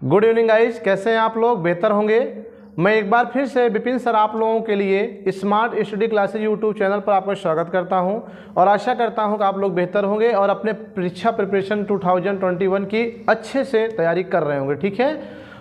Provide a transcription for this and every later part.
Good evening guys, कैसे हैं आप लोग? बेहतर होंगे। मैं एक बार फिर से विपिन सर आप लोगों के लिए smart study classes YouTube channel पर आपका स्वागत करता हूं और आशा करता हूं कि आप लोग बेहतर होंगे और अपने परीक्षा प्रिपरेशन 2021 की अच्छे से तैयारी कर रहे होंगे। ठीक है,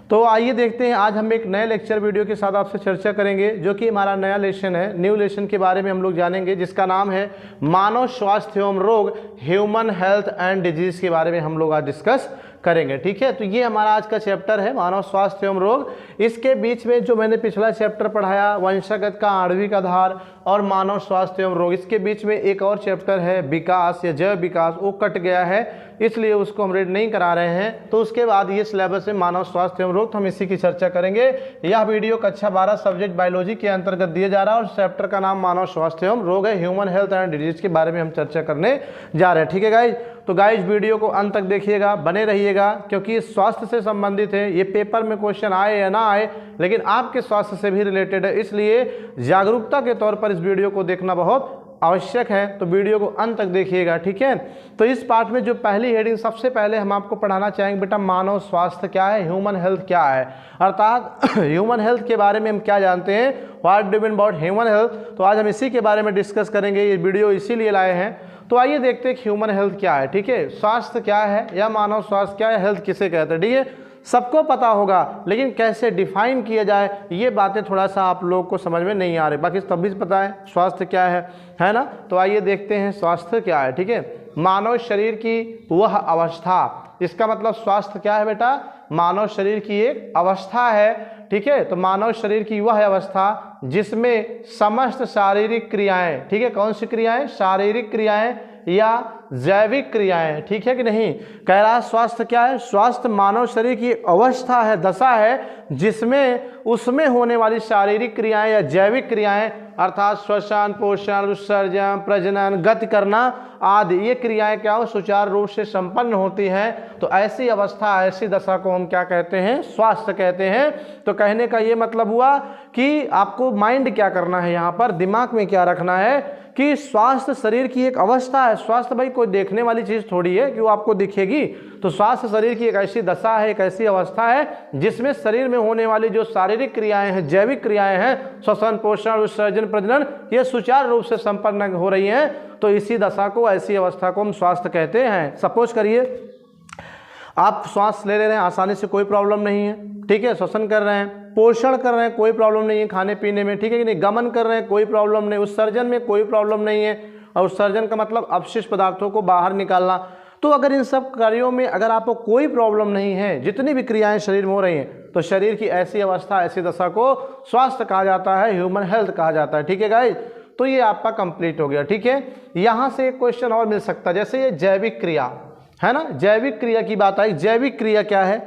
तो आइए देखते हैं। आज हम एक नए लेक्चर वीडियो के साथ आपसे चर्चा करेंगे, जो कि हमारा नया लेसन है। न्यू लेसन के बारे में हम लोग जानेंगे, जिसका नाम है मानव स्वास्थ्य एवं रोग, ह्यूमन हेल्थ एंड डिजीज के बारे में हम लोग आज डिस्कस करेंगे। ठीक है, तो ये हमारा आज का चैप्टर है मानव स्वास्थ्य एवं रोग। इसके बीच में जो मैंने पिछला चैप्टर पढ़ाया वंशागत का आणविक आधार और मानव स्वास्थ्य एवं रोग, इसके बीच में एक और चैप्टर है विकास या जैव विकास, वो कट गया है, इसलिए उसको हम रीड नहीं करा रहे हैं। तो उसके बाद ये सिलेबस है मानव स्वास्थ्य एवं रोग, तो हम इसी की चर्चा करेंगे। यह वीडियो कक्षा 12 सब्जेक्ट बायोलॉजी के अंतर्गत दिया जा रहा है और चैप्टर का नाम मानव स्वास्थ्य एवं रोग है, ह्यूमन हेल्थ एंड डिजीज के बारे में हम चर्चा करने जा रहे हैं। ठीक है गाइज, तो गाइज वीडियो को अंत तक देखिएगा, बने रहिएगा, क्योंकि स्वास्थ्य से संबंधित है। ये पेपर में क्वेश्चन आए या ना आए, लेकिन आपके स्वास्थ्य से भी रिलेटेड है, इसलिए जागरूकता के तौर पर इस वीडियो को देखना बहुत आवश्यक है। तो वीडियो को अंत तक देखिएगा। ठीक है, तो इस पार्ट में जो पहली हेडिंग सबसे पहले हम आपको पढ़ाना चाहेंगे, बेटा मानव स्वास्थ्य क्या है, ह्यूमन हेल्थ क्या है, अर्थात ह्यूमन हेल्थ के बारे में हम क्या जानते हैं, what do mean about human health. तो आज हम इसी के बारे में डिस्कस करेंगे, ये वीडियो इसीलिए लाए हैं। तो आइए देखते हैं ह्यूमन हेल्थ क्या है। ठीक है, स्वास्थ्य क्या है या मानव स्वास्थ्य क्या है, हेल्थ किसे कहते हैं। ठीक है, सबको पता होगा, लेकिन कैसे डिफाइन किया जाए ये बातें थोड़ा सा आप लोगों को समझ में नहीं आ रही, बाकी तब भी पता है स्वास्थ्य क्या है ना। तो आइए देखते हैं स्वास्थ्य क्या है। ठीक है, मानव शरीर की वह अवस्था, इसका मतलब स्वास्थ्य क्या है बेटा, मानव शरीर की एक अवस्था है। ठीक है, तो मानव शरीर की वह अवस्था जिसमें समस्त शारीरिक क्रियाएं, ठीक है, कौन सी क्रियाएं, शारीरिक क्रियाएं या जैविक क्रियाएं, ठीक है कि नहीं। कह रहा स्वास्थ्य क्या है, स्वास्थ्य मानव शरीर की अवस्था है, दशा है, जिसमें उसमें होने वाली शारीरिक क्रियाएं या जैविक क्रियाएं, अर्थात श्वसन, पोषण, उत्सर्जन, प्रजनन, गति करना आदि ये क्रियाएं क्या हो, सुचारू रूप से संपन्न होती हैं। तो ऐसी अवस्था, ऐसी दशा को हम क्या कहते हैं, स्वास्थ्य कहते हैं। तो कहने का ये मतलब हुआ कि आपको माइंड क्या करना है, यहाँ पर दिमाग में क्या रखना है कि स्वास्थ्य शरीर की एक अवस्था है। स्वास्थ्य भाई कोई देखने वाली चीज़ थोड़ी है कि वो आपको दिखेगी। तो स्वास्थ्य शरीर की एक ऐसी दशा है, एक ऐसी अवस्था है जिसमें शरीर में होने वाली जो शारीरिक क्रियाएं हैं, जैविक क्रियाएं हैं, श्वसन, पोषण, उत्सर्जन, प्रजनन, ये सुचारू रूप से संपन्न हो रही हैं। तो इसी दशा को, ऐसी अवस्था को हम स्वास्थ्य कहते हैं। सपोज करिए आप श्वास ले रहे हैं आसानी से, कोई प्रॉब्लम नहीं है, ठीक है, श्वसन कर रहे हैं, पोषण कर रहे हैं, कोई प्रॉब्लम नहीं है खाने पीने में, ठीक है कि नहीं, गमन कर रहे हैं, कोई प्रॉब्लम नहीं, उत्सर्जन में कोई प्रॉब्लम नहीं है। और उत्सर्जन का मतलब अपशिष्ट पदार्थों को बाहर निकालना। तो अगर इन सब कार्यों में अगर आपको कोई प्रॉब्लम नहीं है, जितनी भी क्रियाएं शरीर में हो रही हैं, तो शरीर की ऐसी अवस्था, ऐसी दशा को स्वास्थ्य कहा जाता है, ह्यूमन हेल्थ कहा जाता है। ठीक है गाइस, तो ये आपका कंप्लीट हो गया। ठीक है, यहाँ से एक क्वेश्चन और मिल सकता है, जैसे ये जैविक क्रिया है ना, जैविक क्रिया की बात आई। जैविक क्रिया क्या है,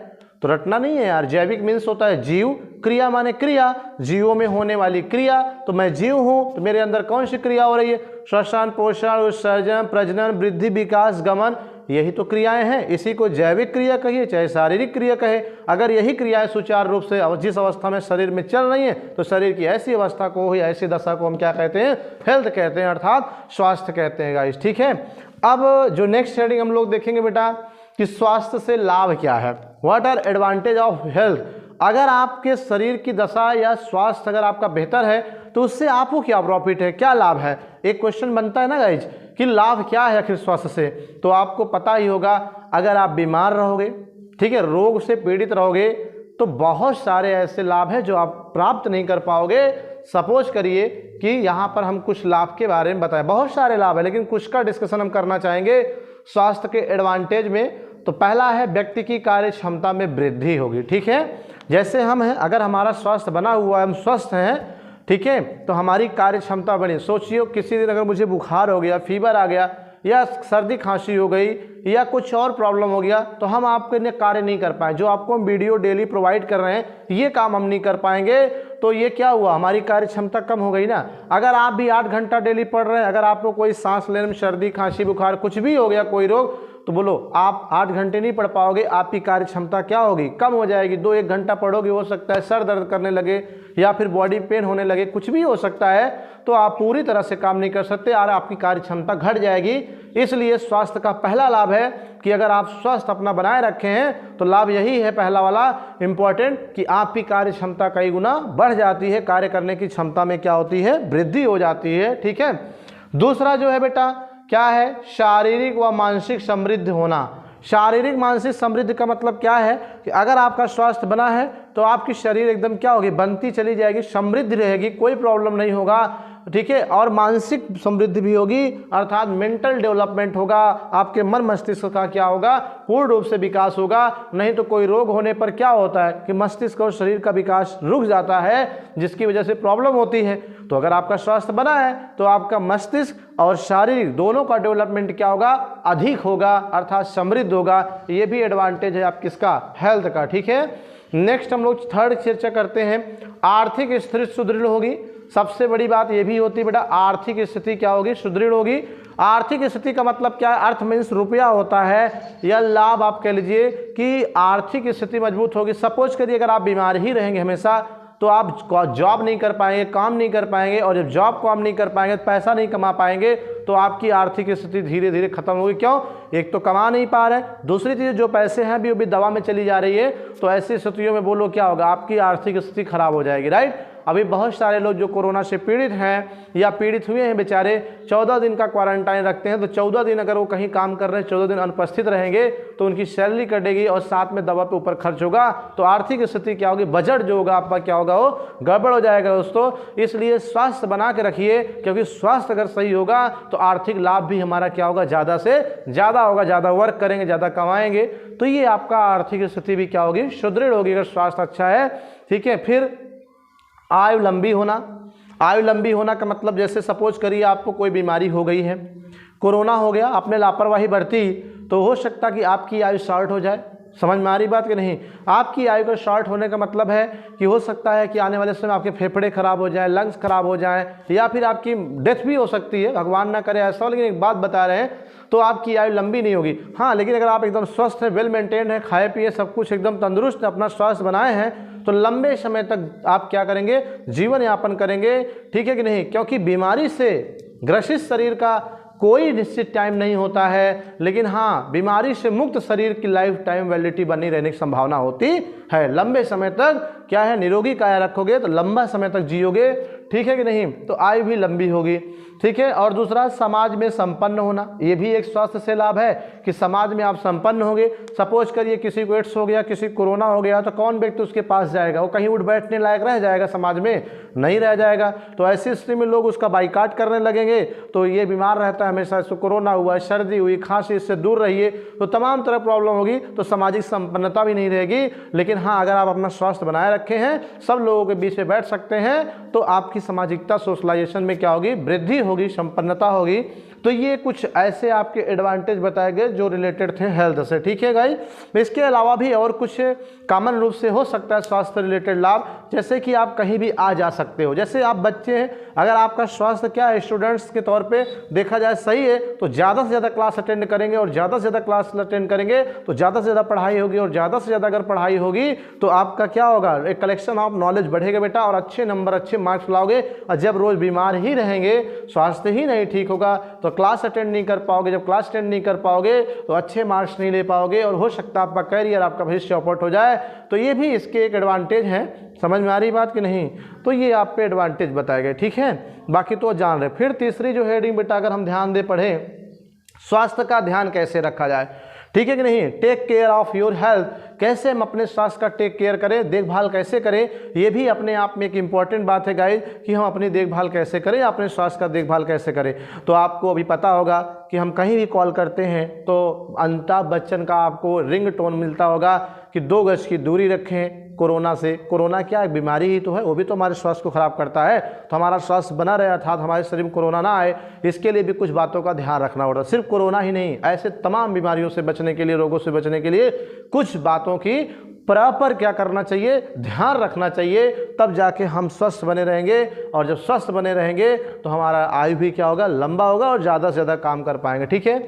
तो रटना नहीं है यार। जैविक मीन्स होता है जीव, क्रिया माने क्रिया, जीवों में होने वाली क्रिया। तो मैं जीव हूँ, तो मेरे अंदर कौन सी क्रिया हो रही है, श्वसन, पोषण, उत्सर्जन, प्रजनन, वृद्धि, विकास, गमन, यही तो क्रियाएं हैं। इसी को जैविक क्रिया कहिए चाहे शारीरिक क्रिया कहे। अगर यही क्रियाएं सुचारू रूप से जिस अवस्था में शरीर में चल रही हैं, तो शरीर की ऐसी अवस्था को, ऐसी दशा को हम क्या कहते हैं, हेल्थ कहते हैं, अर्थात स्वास्थ्य कहते हैं गाइस। ठीक है, अब जो नेक्स्ट हेडिंग हम लोग देखेंगे बेटा कि स्वास्थ्य से लाभ क्या है, what are advantage of health. अगर आपके शरीर की दशा या स्वास्थ्य अगर आपका बेहतर है, तो उससे आपको क्या प्रॉफिट है, क्या लाभ है। एक क्वेश्चन बनता है ना गाइज कि लाभ क्या है आखिर स्वास्थ्य से। तो आपको पता ही होगा, अगर आप बीमार रहोगे, ठीक है, रोग से पीड़ित रहोगे, तो बहुत सारे ऐसे लाभ हैं जो आप प्राप्त नहीं कर पाओगे। सपोज करिए कि यहाँ पर हम कुछ लाभ के बारे में बताएं, बहुत सारे लाभ है, लेकिन कुछ का डिस्कशन हम करना चाहेंगे स्वास्थ्य के एडवांटेज में। तो पहला है व्यक्ति की कार्य क्षमता में वृद्धि होगी। ठीक है, जैसे हम हैं, अगर हमारा स्वास्थ्य बना हुआ है, हम स्वस्थ हैं, ठीक है, तो हमारी कार्य क्षमता बनी। सोचिए किसी दिन अगर मुझे बुखार हो गया, फीवर आ गया, या सर्दी खांसी हो गई, या कुछ और प्रॉब्लम हो गया, तो हम आपके लिए कार्य नहीं कर पाए। जो आपको हम वीडियो डेली प्रोवाइड कर रहे हैं, ये काम हम नहीं कर पाएंगे। तो ये क्या हुआ, हमारी कार्य क्षमता कम हो गई ना। अगर आप भी 8 घंटा डेली पढ़ रहे हैं, अगर आपको कोई सांस लेने में सर्दी, खांसी, बुखार कुछ भी हो गया, कोई रोग, तो बोलो आप 8 घंटे नहीं पढ़ पाओगे, आपकी कार्य क्षमता क्या होगी, कम हो जाएगी। 2-1 घंटा पढ़ोगे, हो सकता है सर दर्द करने लगे या फिर बॉडी पेन होने लगे, कुछ भी हो सकता है, तो आप पूरी तरह से काम नहीं कर सकते और आपकी कार्य क्षमता घट जाएगी। इसलिए स्वास्थ्य का पहला लाभ है कि अगर आप स्वास्थ्य अपना बनाए रखे हैं तो लाभ यही है पहला वाला इंपॉर्टेंट, कि आपकी कार्य क्षमता कई गुना बढ़ जाती है, कार्य करने की क्षमता में क्या होती है, वृद्धि हो जाती है। ठीक है। दूसरा जो है बेटा क्या है, शारीरिक व मानसिक समृद्धि होना। शारीरिक मानसिक समृद्धि का मतलब क्या है कि अगर आपका स्वास्थ्य बना है तो आपकी शरीर एकदम क्या होगी, बनती चली जाएगी, समृद्धि रहेगी, कोई प्रॉब्लम नहीं होगा। ठीक है। और मानसिक समृद्धि भी होगी, अर्थात मेंटल डेवलपमेंट होगा, आपके मन मस्तिष्क का क्या होगा, पूर्ण रूप से विकास होगा। नहीं तो कोई रोग होने पर क्या होता है कि मस्तिष्क और शरीर का विकास रुक जाता है, जिसकी वजह से प्रॉब्लम होती है। तो अगर आपका स्वास्थ्य बना है तो आपका मस्तिष्क और शारीरिक दोनों का डेवलपमेंट क्या होगा, अधिक होगा, अर्थात समृद्ध होगा। ये भी एडवांटेज है आप किसका, हेल्थ का। ठीक है। नेक्स्ट हम लोग थर्ड चर्चा करते हैं, आर्थिक स्थिति सुदृढ़ होगी। सबसे बड़ी बात ये भी होती है बेटा, आर्थिक स्थिति क्या होगी, सुदृढ़ होगी। आर्थिक स्थिति का मतलब क्या है, अर्थ मीन्स रुपया होता है, या लाभ आप कह लीजिए कि आर्थिक स्थिति मजबूत होगी। सपोज करिए अगर आप बीमार ही रहेंगे हमेशा तो आप जॉब नहीं कर पाएंगे, काम नहीं कर पाएंगे, और जब जॉब काम नहीं कर पाएंगे, पैसा नहीं कमा पाएंगे, तो आपकी आर्थिक स्थिति धीरे धीरे खत्म होगी। क्यों, एक तो कमा नहीं पा रहे, दूसरी चीज़ जो पैसे हैं अभी दवा में चली जा रही है, तो ऐसी स्थितियों में बोलो क्या होगा, आपकी आर्थिक स्थिति खराब हो जाएगी। राइट। अभी बहुत सारे लोग जो कोरोना से पीड़ित हैं या पीड़ित हुए हैं बेचारे, 14 दिन का क्वारंटाइन रखते हैं, तो 14 दिन अगर वो कहीं काम कर रहे हैं, 14 दिन अनुपस्थित रहेंगे तो उनकी सैलरी कटेगी और साथ में दवा पे ऊपर खर्च होगा, तो आर्थिक स्थिति क्या होगी, बजट जो होगा आपका क्या होगा, वो गड़बड़ हो जाएगा दोस्तों। इसलिए स्वास्थ्य बना के रखिए, क्योंकि स्वास्थ्य अगर सही होगा तो आर्थिक लाभ भी हमारा क्या होगा, ज़्यादा से ज़्यादा होगा, ज़्यादा वर्क करेंगे, ज़्यादा कमाएंगे, तो ये आपका आर्थिक स्थिति भी क्या होगी, सुदृढ़ होगी अगर स्वास्थ्य अच्छा है। ठीक है। फिर आयु लंबी होना। आयु लंबी होना का मतलब जैसे सपोज करिए आपको कोई बीमारी हो गई है, कोरोना हो गया, आपने लापरवाही बरती तो हो सकता कि आपकी आयु शॉर्ट हो जाए। समझ में आ रही बात कि नहीं। आपकी आयु का शॉर्ट होने का मतलब है कि हो सकता है कि आने वाले समय आपके फेफड़े खराब हो जाएं, लंग्स खराब हो जाएं, या फिर आपकी डेथ भी हो सकती है, भगवान ना करे ऐसा। लेकिन एक बात बता रहे हैं, तो आपकी आयु लंबी नहीं होगी। हाँ, लेकिन अगर आप एकदम स्वस्थ हैं, वेल मेंटेन है, खाए पिए सब कुछ एकदम तंदुरुस्त, अपना स्वास्थ्य बनाए हैं, तो लंबे समय तक आप क्या करेंगे, जीवन यापन करेंगे। ठीक है कि नहीं। क्योंकि बीमारी से ग्रसित शरीर का कोई निश्चित टाइम नहीं होता है, लेकिन हाँ, बीमारी से मुक्त शरीर की लाइफ टाइम वैलिडिटी बनी रहने की संभावना होती है। लंबे समय तक क्या है, निरोगी काया रखोगे तो लंबा समय तक जियोगे। ठीक है कि नहीं। तो आयु भी लंबी होगी। ठीक है। और दूसरा, समाज में संपन्न होना, ये भी एक स्वास्थ्य से लाभ है कि समाज में आप संपन्न होंगे। सपोज करिए किसी को एड्स हो गया, किसी को कोरोना हो गया, तो कौन व्यक्ति उसके पास जाएगा, वो कहीं उठ बैठने लायक रह जाएगा, समाज में नहीं रह जाएगा। तो ऐसी स्थिति में लोग उसका बाइकाट करने लगेंगे, तो ये बीमार रहता है हमेशा, इसको कोरोना हुआ, सर्दी हुई, खांसी, इससे दूर रहिए, तो तमाम तरह प्रॉब्लम होगी, तो सामाजिक संपन्नता भी नहीं रहेगी। लेकिन हाँ, अगर आप अपना स्वास्थ्य बनाए रखे हैं, सब लोगों के बीच में बैठ सकते हैं, तो आपकी सामाजिकता, सोशलाइजेशन में क्या होगी, वृद्धि होगी, संपन्नता होगी। तो ये कुछ ऐसे आपके एडवांटेज बताए गए जो रिलेटेड थे हेल्थ से। ठीक है गाइस। इसके अलावा भी और कुछ कॉमन रूप से हो सकता है स्वास्थ्य रिलेटेड लाभ, जैसे कि आप कहीं भी आ जा सकते हो। जैसे आप बच्चे हैं, अगर आपका स्वास्थ्य क्या है, स्टूडेंट्स के तौर पे देखा जाए सही है, तो ज़्यादा से ज़्यादा क्लास अटेंड करेंगे, और ज़्यादा से ज़्यादा क्लास अटेंड करेंगे तो ज़्यादा से ज़्यादा पढ़ाई होगी, और ज़्यादा से ज़्यादा अगर पढ़ाई होगी तो आपका क्या होगा, एक कलेक्शन ऑफ नॉलेज बढ़ेगा बेटा, और अच्छे नंबर, अच्छे मार्क्स लाओगे। और जब रोज़ बीमार ही रहेंगे, स्वास्थ्य ही नहीं ठीक होगा, तो क्लास अटेंड नहीं कर पाओगे। जब क्लास अटेंड नहीं कर पाओगे तो अच्छे मार्क्स नहीं ले पाओगे, और हो सकता है आपका करियर, आपका भविष्य चौपट हो जाए। तो ये भी इसके एक एडवांटेज हैं। समझ में आ रही बात कि नहीं। तो ये आप पे एडवांटेज बताए गए। ठीक है। बाकी तो जान रहे। फिर तीसरी जो हेडिंग बेटा अगर हम ध्यान दे पढ़े, स्वास्थ्य का ध्यान कैसे रखा जाए। ठीक है कि नहीं। Take care of your health, कैसे हम अपने स्वास्थ्य का टेक केयर करें, देखभाल कैसे करें, ये भी अपने आप में एक इम्पॉर्टेंट बात है गाइस, कि हम अपनी देखभाल कैसे करें, अपने स्वास्थ्य का देखभाल कैसे करें। तो आपको अभी पता होगा कि हम कहीं भी कॉल करते हैं तो अमिताभ बच्चन का आपको रिंग टोन मिलता होगा कि 2 गज की दूरी रखें कोरोना से। कोरोना क्या एक बीमारी ही तो है, वो भी तो हमारे स्वास्थ्य को खराब करता है। तो हमारा स्वास्थ्य बना रहे, अर्थात हमारे शरीर में कोरोना ना आए, इसके लिए भी कुछ बातों का ध्यान रखना होगा। सिर्फ कोरोना ही नहीं, ऐसे तमाम बीमारियों से बचने के लिए, रोगों से बचने के लिए कुछ बातों की प्रॉपर क्या करना चाहिए, ध्यान रखना चाहिए, तब जाके हम स्वस्थ बने रहेंगे। और जब स्वस्थ बने रहेंगे तो हमारा आयु भी क्या होगा, लंबा होगा और ज़्यादा से ज़्यादा काम कर पाएंगे। ठीक है,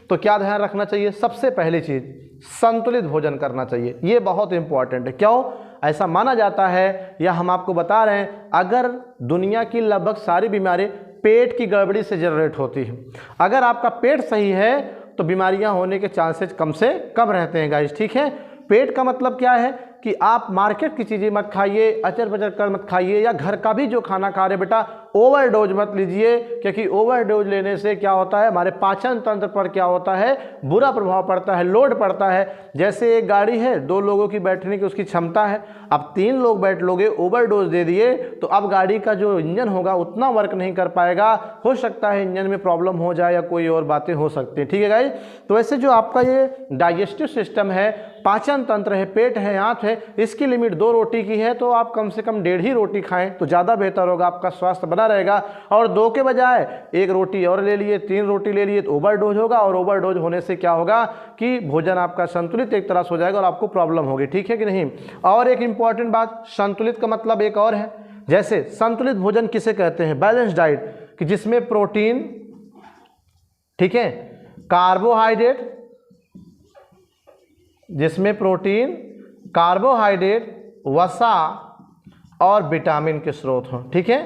तो क्या ध्यान रखना चाहिए, सबसे पहली चीज़ संतुलित भोजन करना चाहिए। ये बहुत इंपॉर्टेंट है। क्यों ऐसा माना जाता है, या हम आपको बता रहे हैं, अगर दुनिया की लगभग सारी बीमारी पेट की गड़बड़ी से जनरेट होती है। अगर आपका पेट सही है तो बीमारियां होने के चांसेस कम से कम रहते हैं गाइस। ठीक है, पेट का मतलब क्या है कि आप मार्केट की चीज़ें मत खाइए, अचर बचर कर मत खाइए, या घर का भी जो खाना खा रहे बेटा ओवरडोज मत लीजिए, क्योंकि ओवरडोज लेने से क्या होता है, हमारे पाचन तंत्र पर क्या होता है, बुरा प्रभाव पड़ता है, लोड पड़ता है। जैसे एक गाड़ी है, 2 लोगों की बैठने की उसकी क्षमता है, अब 3 लोग बैठ लोगे, ओवरडोज दे दिए तो अब गाड़ी का जो इंजन होगा उतना वर्क नहीं कर पाएगा, हो सकता है इंजन में प्रॉब्लम हो जाए या कोई और बातें हो सकती हैं। ठीक है गाइस, तो वैसे जो आपका ये डाइजेस्टिव सिस्टम है, पाचन तंत्र है, पेट है, आंत है, इसकी लिमिट 2 रोटी की है, तो आप कम से कम 1.5 ही रोटी खाएं तो ज़्यादा बेहतर होगा, आपका स्वास्थ्य बना रहेगा। और 2 के बजाय 1 रोटी और ले लिए, 3 रोटी ले लिए तो ओवरडोज होगा, और ओवरडोज होने से क्या होगा कि भोजन आपका संतुलित एक तरह से हो जाएगा और आपको प्रॉब्लम होगी। ठीक है कि नहीं। और एक इंपॉर्टेंट बात, संतुलित का मतलब एक और है, जैसे संतुलित भोजन किसे कहते हैं, बैलेंस डाइट, कि जिसमें प्रोटीन, ठीक है, कार्बोहाइड्रेट, जिसमें प्रोटीन, कार्बोहाइड्रेट, वसा और विटामिन के स्रोत हों। ठीक है,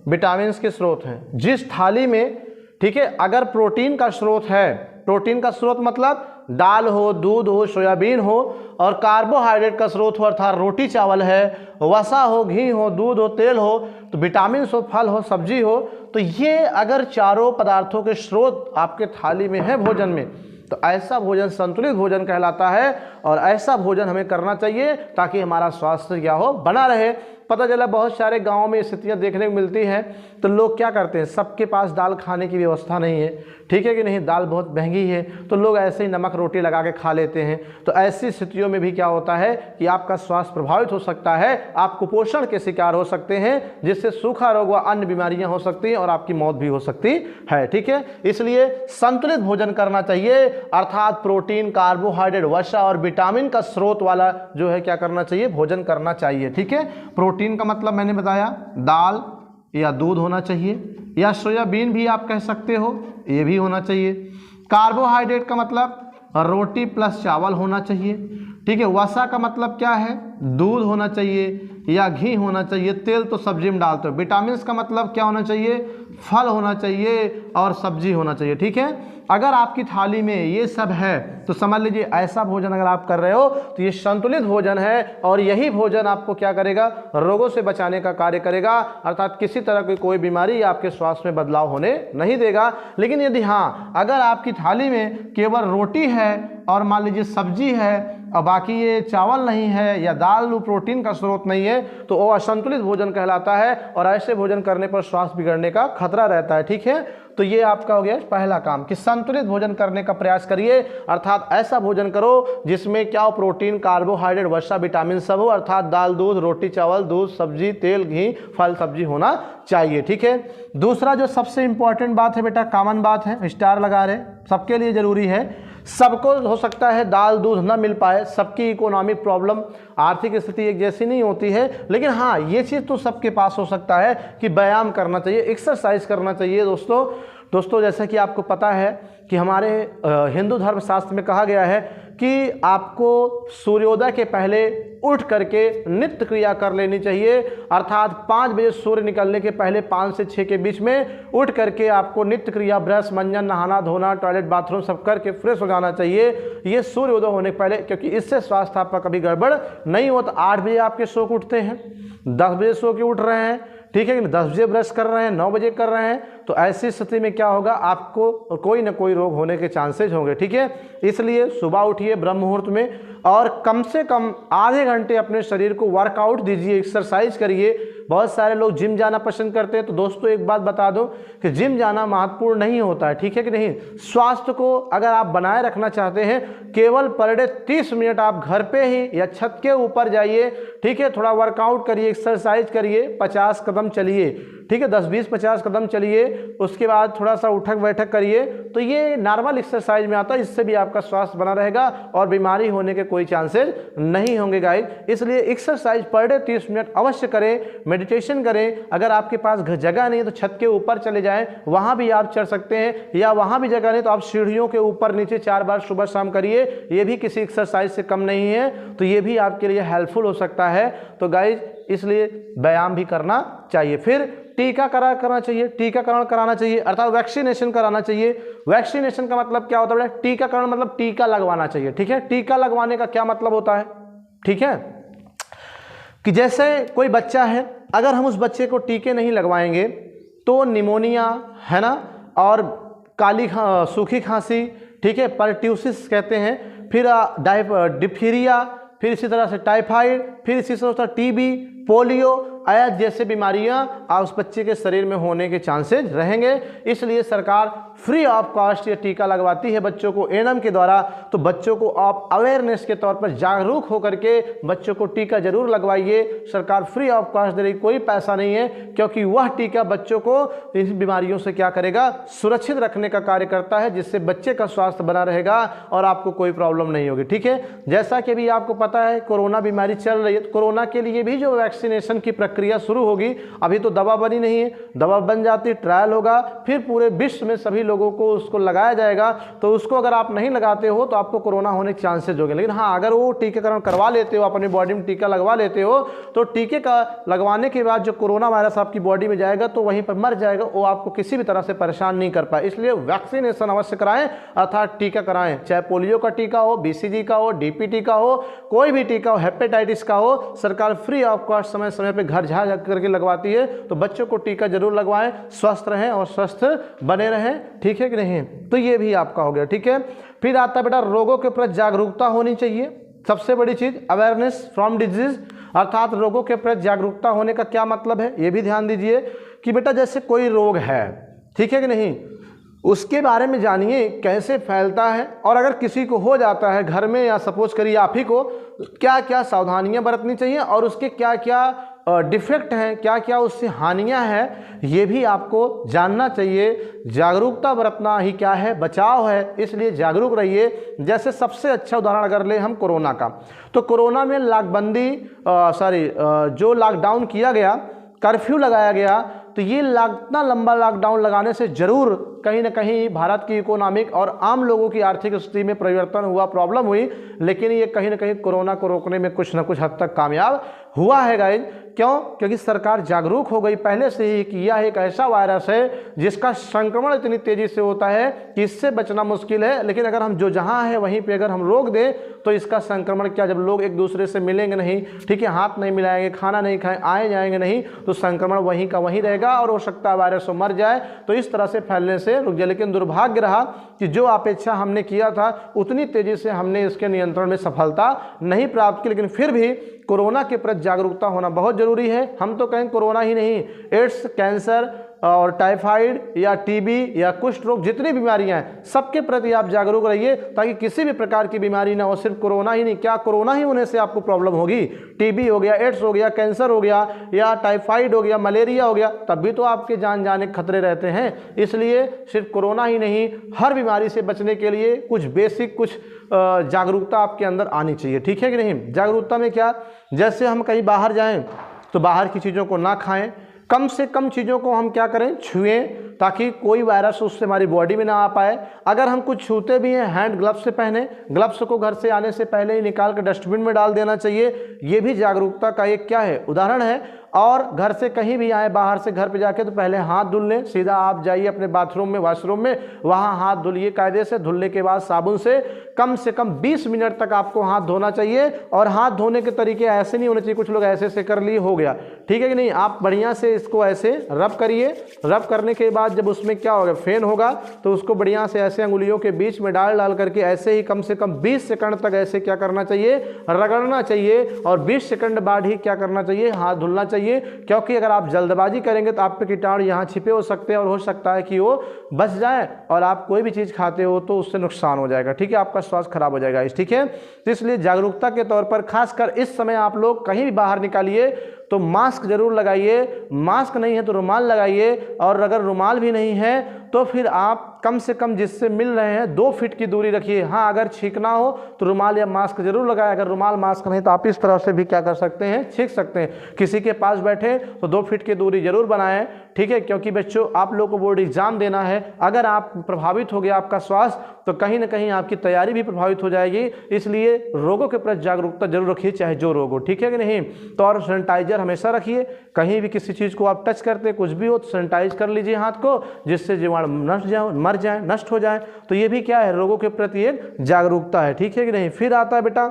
विटामिन के स्रोत हैं जिस थाली में। ठीक है, अगर प्रोटीन का स्रोत है, प्रोटीन का स्रोत मतलब दाल हो, दूध हो, सोयाबीन हो, और कार्बोहाइड्रेट का स्रोत हो अर्थात रोटी चावल है, वसा हो, घी हो, दूध हो, तेल हो, तो विटामिन हो, फल हो, सब्जी हो, तो ये अगर चारों पदार्थों के स्रोत आपके थाली में है भोजन में, तो ऐसा भोजन संतुलित भोजन कहलाता है। और ऐसा भोजन हमें करना चाहिए ताकि हमारा स्वास्थ्य क्या हो, बना रहे। पता चला बहुत सारे गांवों में स्थितियां देखने को मिलती हैं, तो लोग क्या करते हैं, सबके पास दाल खाने की व्यवस्था नहीं है, ठीक है कि नहीं, दाल बहुत महंगी है, तो लोग ऐसे ही नमक रोटी लगा के खा लेते हैं। तो ऐसी स्थितियों में भी क्या होता है कि आपका स्वास्थ्य प्रभावित हो सकता है, आप कुपोषण के शिकार हो सकते हैं, जिससे सूखा रोग व अन्य बीमारियां हो सकती हैं और आपकी मौत भी हो सकती है। ठीक है, इसलिए संतुलित भोजन करना चाहिए, अर्थात प्रोटीन, कार्बोहाइड्रेट, वसा और विटामिन का स्रोत वाला जो है क्या करना चाहिए, भोजन करना चाहिए। ठीक है, प्रोटीन का मतलब मैंने बताया दाल या दूध होना चाहिए, या सोयाबीन भी आप कह सकते हो, ये भी होना चाहिए। कार्बोहाइड्रेट का मतलब रोटी प्लस चावल होना चाहिए। ठीक है, वसा का मतलब क्या है, दूध होना चाहिए या घी होना चाहिए, तेल तो सब्जी में डालते हो। विटामिन का मतलब क्या होना चाहिए, फल होना चाहिए और सब्जी होना चाहिए। ठीक है, अगर आपकी थाली में ये सब है तो समझ लीजिए ऐसा भोजन अगर आप कर रहे हो तो ये संतुलित भोजन है, और यही भोजन आपको क्या करेगा, रोगों से बचाने का कार्य करेगा, अर्थात किसी तरह की कोई बीमारी आपके स्वास्थ्य में बदलाव होने नहीं देगा। लेकिन यदि हाँ, अगर आपकी थाली में केवल रोटी है और मान लीजिए सब्जी है और बाकी ये चावल नहीं है या दाल प्रोटीन का स्रोत नहीं है, तो वो असंतुलित भोजन कहलाता है, और ऐसे भोजन करने पर स्वास्थ्य बिगड़ने का खतरा रहता है। ठीक है, तो ये आपका हो गया पहला काम कि संतुलित भोजन करने का प्रयास करिए, अर्थात ऐसा भोजन करो जिसमें क्या हो, प्रोटीन, कार्बोहाइड्रेट, वसा, विटामिन सब हो, अर्थात दाल, दूध, रोटी, चावल, दूध, सब्जी, तेल, घी, फल, सब्जी होना चाहिए। ठीक है, दूसरा जो सबसे इंपॉर्टेंट बात है बेटा, कॉमन बात है, स्टार लगा रहे, सबके लिए जरूरी है। सबको हो सकता है दाल दूध ना मिल पाए, सबकी इकोनॉमिक प्रॉब्लम, आर्थिक स्थिति एक जैसी नहीं होती है, लेकिन हाँ ये चीज़ तो सबके पास हो सकता है कि व्यायाम करना चाहिए, एक्सरसाइज करना चाहिए। दोस्तों जैसा कि आपको पता है कि हमारे हिंदू धर्मशास्त्र में कहा गया है कि आपको सूर्योदय के पहले उठ करके नित्य क्रिया कर लेनी चाहिए, अर्थात 5 बजे सूर्य निकलने के पहले 5 से 6 के बीच में उठ करके आपको नित्य क्रिया, ब्रश, मंजन, नहाना धोना, टॉयलेट, बाथरूम सब करके फ्रेश हो जाना चाहिए, ये सूर्योदय होने के पहले, क्योंकि इससे स्वास्थ्य आपका कभी गड़बड़ नहीं होता। 8 बजे आपके सो के उठते हैं, 10 बजे सो के उठ रहे हैं, ठीक है कि 10 बजे ब्रश कर रहे हैं, 9 बजे कर रहे हैं, तो ऐसी स्थिति में क्या होगा, आपको कोई ना कोई रोग होने के चांसेस होंगे। ठीक है, इसलिए सुबह उठिए ब्रह्म मुहूर्त में, और कम से कम आधे घंटे अपने शरीर को वर्कआउट दीजिए, एक्सरसाइज करिए। बहुत सारे लोग जिम जाना पसंद करते हैं, तो दोस्तों एक बात बता दूं कि जिम जाना महत्वपूर्ण नहीं होता है, ठीक है कि नहीं। स्वास्थ्य को अगर आप बनाए रखना चाहते हैं, केवल पर डे 30 मिनट आप घर पे ही या छत के ऊपर जाइए, ठीक है, थोड़ा वर्कआउट करिए, एक्सरसाइज करिए, 50 कदम चलिए, ठीक है, 10-20-50 कदम चलिए, उसके बाद थोड़ा सा उठक बैठक करिए, तो ये नॉर्मल एक्सरसाइज में आता है। इससे भी आपका स्वास्थ्य बना रहेगा और बीमारी होने के कोई चांसेस नहीं होंगे गाइस। इसलिए एक्सरसाइज पर डे 30 मिनट अवश्य करें, मेडिटेशन करें। अगर आपके पास जगह नहीं है तो छत के ऊपर चले जाएं, वहां भी आप चढ़ सकते हैं, या वहां भी जगह नहीं तो आप सीढ़ियों के ऊपर नीचे 4 बार सुबह शाम करिए। ये भी किसी एक्सरसाइज से कम नहीं है, तो ये भी आपके लिए हेल्पफुल हो सकता है। तो गाइज इसलिए व्यायाम भी करना चाहिए। फिर टीकाकरण करना चाहिए, टीकाकरण कराना चाहिए, अर्थात वैक्सीनेशन कराना चाहिए। वैक्सीनेशन का मतलब क्या होता है? टीकाकरण मतलब टीका लगवाना चाहिए, ठीक है। टीका लगवाने का क्या मतलब होता है? ठीक है, कि जैसे कोई बच्चा है, अगर हम उस बच्चे को टीके नहीं लगवाएंगे तो निमोनिया है ना, और सूखी खांसी, ठीक है, परट्यूसिस कहते हैं, फिर डिप्थीरिया, फिर इसी तरह से टाइफाइड, फिर इसी तरह से टीबी, पोलियो आदि जैसे बीमारियां उस बच्चे के शरीर में होने के चांसेस रहेंगे। इसलिए सरकार फ्री ऑफ कॉस्ट ये टीका लगवाती है बच्चों को एनएम के द्वारा। तो बच्चों को आप अवेयरनेस के तौर पर जागरूक होकर के बच्चों को टीका जरूर लगवाइए। सरकार फ्री ऑफ कॉस्ट दे रही, कोई पैसा नहीं है, क्योंकि वह टीका बच्चों को इन बीमारियों से क्या करेगा? सुरक्षित रखने का कार्य करता है, जिससे बच्चे का स्वास्थ्य बना रहेगा और आपको कोई प्रॉब्लम नहीं होगी, ठीक है। जैसा कि अभी आपको पता है कोरोना बीमारी चल रही है, तो कोरोना के लिए भी जो वैक्सीनेशन की प्रक्रिया शुरू होगी, अभी तो दवा बनी नहीं है, दवा बन जाती, ट्रायल होगा, फिर पूरे विश्व में सभी लोगों को उसको लगाया जाएगा। तो उसको अगर आप नहीं लगाते हो तो आपको कोरोना होने के चांसेस होंगे। लेकिन हाँ, अगर वो टीकाकरण करवा लेते हो, अपनी बॉडी में टीका लगवा लेते हो, तो टीके का लगवाने के बाद जो कोरोना वायरस आपकी बॉडी में जाएगा तो वहीं पर मर जाएगा, वो आपको किसी भी तरह से परेशान नहीं कर पाए। इसलिए वैक्सीनेशन अवश्य कराएं, अर्थात टीका कराएं, चाहे पोलियो का टीका हो, बीसीजी का हो, डीपीटी का हो, कोई भी टीका हो, हेपेटाइटिस का हो, सरकार फ्री ऑफ कॉस्ट समय समय पर घर जा करके लगवाती है। तो बच्चों को टीका जरूर लगवाएं, स्वस्थ रहें और स्वस्थ बने रहें, ठीक है कि नहीं। तो ये भी आपका हो गया, ठीक है। फिर आता है बेटा रोगों के प्रति जागरूकता होनी चाहिए। सबसे बड़ी चीज अवेयरनेस फ्रॉम डिजीज, अर्थात रोगों के प्रति जागरूकता होने का क्या मतलब है, ये भी ध्यान दीजिए कि बेटा जैसे कोई रोग है, ठीक है कि नहीं, उसके बारे में जानिए कैसे फैलता है, और अगर किसी को हो जाता है घर में या सपोज करिए आप ही को, क्या क्या सावधानियां बरतनी चाहिए और उसके क्या क्या डिफेक्ट हैं, क्या क्या उससे हानियां हैं, ये भी आपको जानना चाहिए। जागरूकता बरतना ही क्या है? बचाव है। इसलिए जागरूक रहिए। जैसे सबसे अच्छा उदाहरण अगर ले हम कोरोना का, तो कोरोना में जो लॉकडाउन किया गया, कर्फ्यू लगाया गया, तो ये इतना लंबा लॉकडाउन लगाने से जरूर कहीं ना कहीं भारत की इकोनॉमिक और आम लोगों की आर्थिक स्थिति में परिवर्तन हुआ, प्रॉब्लम हुई, लेकिन ये कहीं ना कहीं कोरोना को रोकने में कुछ ना कुछ हद तक कामयाब हुआ है गाइज। क्यों? क्योंकि सरकार जागरूक हो गई पहले से ही कि यह एक ऐसा वायरस है जिसका संक्रमण इतनी तेजी से होता है कि इससे बचना मुश्किल है, लेकिन अगर हम जो जहां है वहीं पे अगर हम रोक दें तो इसका संक्रमण क्या, जब लोग एक दूसरे से मिलेंगे नहीं, ठीक है, हाथ नहीं मिलाएंगे, खाना नहीं खाएं, आए जाएंगे नहीं, तो संक्रमण वहीं का वहीं रहेगा और हो सकता है वायरस मर जाए। तो इस तरह से फैलने से रुक जाए। लेकिन दुर्भाग्य रहा कि जो अपेक्षा हमने किया था उतनी तेजी से हमने इसके नियंत्रण में सफलता नहीं प्राप्त की। लेकिन फिर भी कोरोना के प्रति जागरूकता होना बहुत जरूरी है। हम तो कहें कोरोना ही नहीं, एड्स, कैंसर और टाइफाइड या टीबी या कुष्ठ रोग, जितनी बीमारियां हैं सबके प्रति आप जागरूक रहिए, ताकि किसी भी प्रकार की बीमारी ना हो। सिर्फ कोरोना ही नहीं, क्या कोरोना ही होने से आपको प्रॉब्लम होगी? टीबी हो गया, एड्स हो गया, कैंसर हो गया, या टाइफाइड हो गया, मलेरिया हो गया, तब भी तो आपके जान जाने के खतरे रहते हैं। इसलिए सिर्फ कोरोना ही नहीं, हर बीमारी से बचने के लिए कुछ बेसिक जागरूकता आपके अंदर आनी चाहिए, ठीक है कि नहीं। जागरूकता में क्या, जैसे हम कहीं बाहर जाएं तो बाहर की चीज़ों को ना खाएं, कम से कम चीज़ों को हम क्या करें, छुएं, ताकि कोई वायरस उससे हमारी बॉडी में ना आ पाए। अगर हम कुछ छूते भी हैं, हैंड ग्लव्स से पहने, ग्लव्स को घर से आने से पहले ही निकाल कर डस्टबिन में डाल देना चाहिए। ये भी जागरूकता का एक क्या है, उदाहरण है। और घर से कहीं भी आए, बाहर से घर पे जाके, तो पहले हाथ धुल लें, सीधा आप जाइए अपने बाथरूम में, वॉशरूम में, वहाँ हाथ धुलिए कायदे से। धुलने के बाद साबुन से कम 20 मिनट तक आपको हाथ धोना चाहिए। और हाथ धोने के तरीके ऐसे नहीं होने चाहिए, कुछ लोग ऐसे से कर लिए हो गया, ठीक है कि नहीं। आप बढ़िया से इसको ऐसे रब करिए। रब करने के बाद जब उसमें क्या होगा, फेन होगा, तो उसको बढ़िया से ऐसे अंगुलियों के बीच में डाल करके ऐसे ही कम से कम 20 सेकंड तक ऐसे क्या करना चाहिए, रगड़ना चाहिए। और 20 सेकंड बाद ही क्या करना चाहिए, हाथ धुलना चाहिए। चाहिए, क्योंकि अगर आप जल्दबाजी करेंगे तो आप पे कीटाणु यहाँ छिपे हो सकते हैं और हो सकता है कि वो बच जाए और आप कोई भी चीज़ खाते हो तो उससे नुकसान हो जाएगा। ठीक है, आपका स्वास्थ्य खराब हो जाएगा। ठीक है, तो इसलिए जागरूकता के तौर पर खासकर इस समय आप लोग कहीं भी बाहर निकालिए तो मास्क जरूर लगाइए, मास्क नहीं है तो रुमाल लगाइए, और अगर रुमाल भी नहीं है तो फिर आप कम से कम जिससे मिल रहे हैं 2 फीट की दूरी रखिए। हाँ, अगर छींकना हो तो रुमाल या मास्क जरूर लगाएं। अगर रुमाल मास्क नहीं तो आप इस तरह से भी क्या कर सकते हैं, छींक सकते हैं। किसी के पास बैठे तो 2 फीट की दूरी जरूर बनाएं। ठीक है, क्योंकि बच्चों आप लोगों को बोर्ड एग्जाम देना है। अगर आप प्रभावित हो गया आपका स्वास्थ्य तो कहीं ना कहीं आपकी तैयारी भी प्रभावित हो जाएगी। इसलिए रोगों के प्रति जागरूकता जरूर रखिए, चाहे जो रोग हो। ठीक है कि नहीं। तो और सैनिटाइजर हमेशा रखिए, कहीं भी किसी चीज़ को आप टच करते कुछ भी हो तो सैनिटाइज कर लीजिए हाथ को, जिससे जीवाणु मर जाए, नष्ट हो जाए। तो ये भी क्या है, रोगों के प्रति एक जागरूकता है। ठीक है कि नहीं। फिर आता है बेटा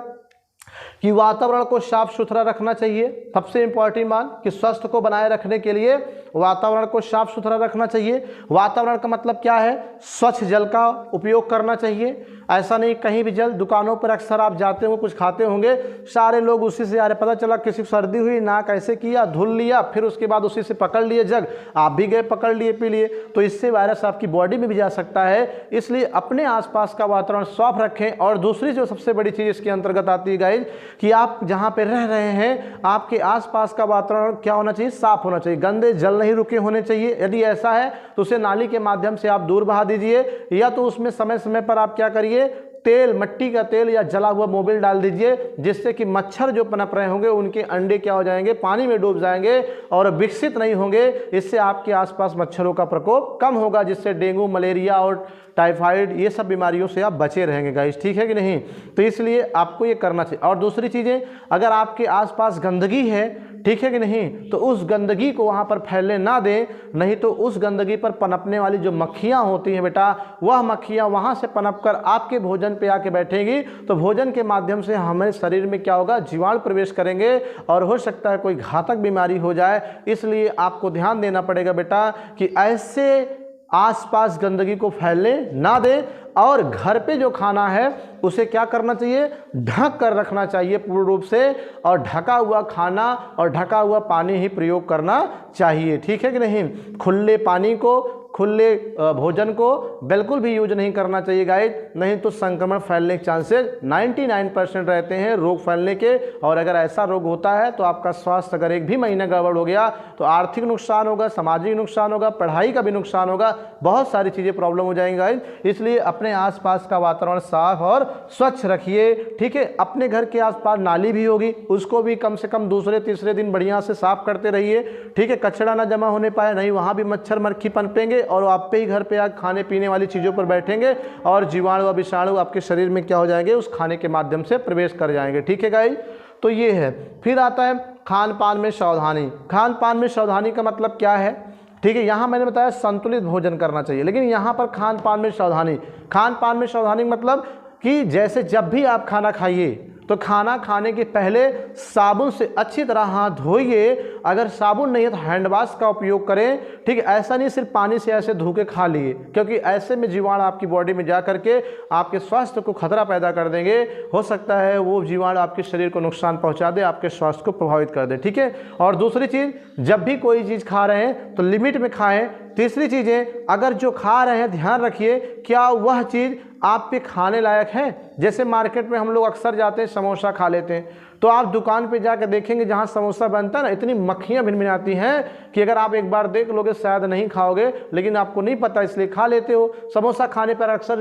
कि वातावरण को साफ सुथरा रखना चाहिए। सबसे इंपॉर्टेंट बात कि स्वास्थ्य को बनाए रखने के लिए वातावरण को साफ सुथरा रखना चाहिए। वातावरण का मतलब क्या है, स्वच्छ जल का उपयोग करना चाहिए। ऐसा नहीं कहीं भी जल, दुकानों पर अक्सर आप जाते हो कुछ खाते होंगे, सारे लोग उसी से आ रहे, पता चला किसी को सर्दी हुई, नाक ऐसे किया, धुल लिया, फिर उसके बाद उसी से पकड़ लिए जग, आप भी गए पकड़ लिए पी लिए, तो इससे वायरस आपकी बॉडी में भी जा सकता है। इसलिए अपने आसपास का वातावरण साफ रखें। और दूसरी जो सबसे बड़ी चीज़ इसके अंतर्गत आती है गाइज, कि आप जहाँ पे रह रहे हैं आपके आसपास का वातावरण क्या होना चाहिए, साफ होना चाहिए। गंदे जल नहीं रुके होने चाहिए। यदि ऐसा है तो उसे नाली के माध्यम से आप दूर बहा दीजिए, या तो उसमें समय समय पर आप क्या करिए, तेल, मट्टी का तेल या जला हुआ मोबिल डाल दीजिए, जिससे कि मच्छर जो पनप रहे होंगे उनके अंडे क्या हो जाएंगे, पानी में डूब जाएंगे और विकसित नहीं होंगे। इससे आपके आसपास मच्छरों का प्रकोप कम होगा, जिससे डेंगू, मलेरिया और टाइफाइड ये सब बीमारियों से आप बचे रहेंगे गाइस। ठीक है कि नहीं। तो इसलिए आपको ये करना चाहिए। और दूसरी चीज़ें, अगर आपके आसपास गंदगी है, ठीक है कि नहीं, तो उस गंदगी को वहाँ पर फैलने ना दें, नहीं तो उस गंदगी पर पनपने वाली जो मक्खियाँ होती हैं बेटा, वह मक्खियाँ वहाँ से पनप कर आपके भोजन पे आके बैठेंगी, तो भोजन के माध्यम से हमारे शरीर में क्या होगा, जीवाणु प्रवेश करेंगे और हो सकता है कोई घातक बीमारी हो जाए। इसलिए आपको ध्यान देना पड़ेगा बेटा कि ऐसे आसपास गंदगी को फैलने ना दें, और घर पे जो खाना है उसे क्या करना चाहिए, ढक कर रखना चाहिए पूर्ण रूप से, और ढका हुआ खाना और ढका हुआ पानी ही प्रयोग करना चाहिए। ठीक है कि नहीं। खुले पानी को, खुले भोजन को बिल्कुल भी यूज नहीं करना चाहिए गाइस, नहीं तो संक्रमण फैलने के चांसेस 99% रहते हैं रोग फैलने के। और अगर ऐसा रोग होता है तो आपका स्वास्थ्य अगर एक भी महीना गड़बड़ हो गया तो आर्थिक नुकसान होगा, सामाजिक नुकसान होगा, पढ़ाई का भी नुकसान होगा, बहुत सारी चीज़ें प्रॉब्लम हो जाएंगी गाइस। इसलिए अपने आसपास का वातावरण साफ और स्वच्छ रखिए। ठीक है, अपने घर के आसपास नाली भी होगी, उसको भी कम से कम दूसरे तीसरे दिन बढ़िया से साफ करते रहिए। ठीक है, कचरा ना जमा होने पाए, नहीं वहाँ भी मच्छर मक्खी पनपेंगे और आप पे ही घर पे आकर खाने पीने वाली चीज़ों पर बैठेंगे और जीवाणु व विषाणु आपके शरीर में क्या हो जाएंगे, उस खाने के माध्यम से प्रवेश कर जाएंगे। ठीक है गाइस, तो ये है। फिर आता है खान पान में सावधानी। खान पान में सावधानी का मतलब क्या है, ठीक है, यहाँ मैंने बताया संतुलित भोजन करना चाहिए, लेकिन यहाँ पर खान पान में सावधानी, खान पान में सावधानी मतलब कि जैसे जब भी आप खाना खाइए तो खाना खाने के पहले साबुन से अच्छी तरह हाथ धोइए। अगर साबुन नहीं है तो हैंड वॉश का उपयोग करें। ठीक है, ऐसा नहीं सिर्फ पानी से ऐसे धो के खा लिए, क्योंकि ऐसे में जीवाणु आपकी बॉडी में जा करके आपके स्वास्थ्य को खतरा पैदा कर देंगे। हो सकता है वो जीवाणु आपके शरीर को नुकसान पहुंचा दे, आपके स्वास्थ्य को प्रभावित कर दे। ठीक है, और दूसरी चीज़, जब भी कोई चीज़ खा रहे हैं तो लिमिट में खाएं। तीसरी चीज़ें, अगर जो खा रहे हैं ध्यान रखिए क्या वह चीज़ आप पे खाने लायक है। जैसे मार्केट में हम लोग अक्सर जाते हैं, समोसा खा लेते हैं, तो आप दुकान पे जाकर देखेंगे जहाँ समोसा बनता है ना, इतनी मक्खियाँ भिनभिनाती हैं कि अगर आप एक बार देख लोगे शायद नहीं खाओगे, लेकिन आपको नहीं पता इसलिए खा लेते हो। समोसा खाने पर अक्सर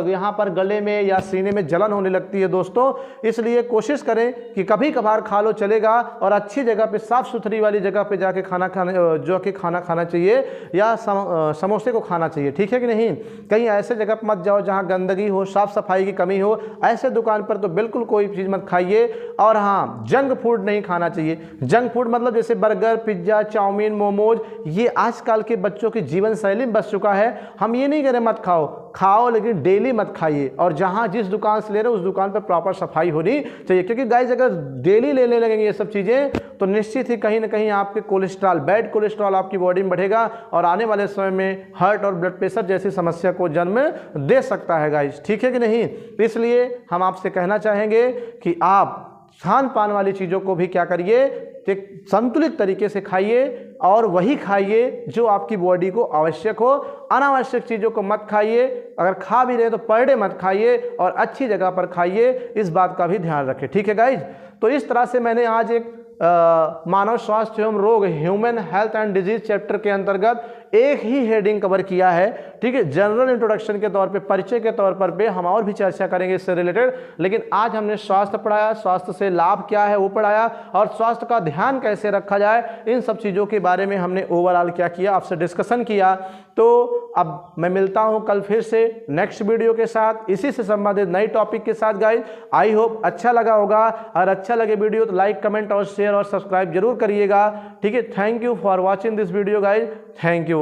यहाँ पर गले में या सीने में जलन होने लगती है दोस्तों। इसलिए कोशिश करें कि कभी कभार खा लो चलेगा, और अच्छी जगह पे साफ़ सुथरी वाली जगह पे जाके खाना खाना चाहिए, या समोसे को खाना चाहिए। ठीक है कि नहीं। कहीं ऐसे जगह पर मत जाओ जहाँ गंदगी हो, साफ़ सफाई की कमी हो, ऐसे दुकान पर तो बिल्कुल कोई चीज़ मत खाइए। और हाँ, जंक फूड नहीं खाना चाहिए। जंक फूड मतलब जैसे बर्गर, पिज्ज़ा, चाउमीन, मोमोज, ये आजकल के बच्चों की जीवन शैली में बस चुका है। हम ये नहीं कह रहे मत खाओ, लेकिन डेली मत खाइए। और जहाँ जिस दुकान से ले रहे हो उस दुकान पर प्रॉपर सफाई होनी चाहिए, क्योंकि गाइस अगर डेली लेने लगेंगे ये सब चीज़ें तो निश्चित ही कहीं ना कहीं आपके कोलेस्ट्रॉल, बैड कोलेस्ट्रॉल आपकी बॉडी में बढ़ेगा और आने वाले समय में हार्ट और ब्लड प्रेशर जैसी समस्या को जन्म दे सकता है गाइस। ठीक है कि नहीं। इसलिए हम आपसे कहना चाहेंगे कि आप खान पान वाली चीज़ों को भी क्या करिए, एक संतुलित तरीके से खाइए और वही खाइए जो आपकी बॉडी को आवश्यक हो। अनावश्यक चीज़ों को मत खाइए, अगर खा भी रहे तो पर डे मत खाइए और अच्छी जगह पर खाइए, इस बात का भी ध्यान रखें। ठीक है गाइज, तो इस तरह से मैंने आज एक मानव स्वास्थ्य एवं रोग human health and disease chapter के अंतर्गत एक ही हेडिंग कवर किया है। ठीक है, जनरल इंट्रोडक्शन के तौर पे, परिचय के तौर पर हम और भी चर्चा करेंगे इससे रिलेटेड, लेकिन आज हमने स्वास्थ्य पढ़ाया, स्वास्थ्य से लाभ क्या है वो पढ़ाया और स्वास्थ्य का ध्यान कैसे रखा जाए, इन सब चीज़ों के बारे में हमने ओवरऑल क्या किया, आपसे डिस्कशन किया। तो अब मैं मिलता हूं कल फिर से नेक्स्ट वीडियो के साथ, इसी से संबंधित नई टॉपिक के साथ गाइज। आई होप अच्छा लगा होगा, और अच्छा लगे वीडियो तो लाइक, कमेंट और शेयर और सब्सक्राइब जरूर करिएगा। ठीक है, thank you for watching this video guys, thank you.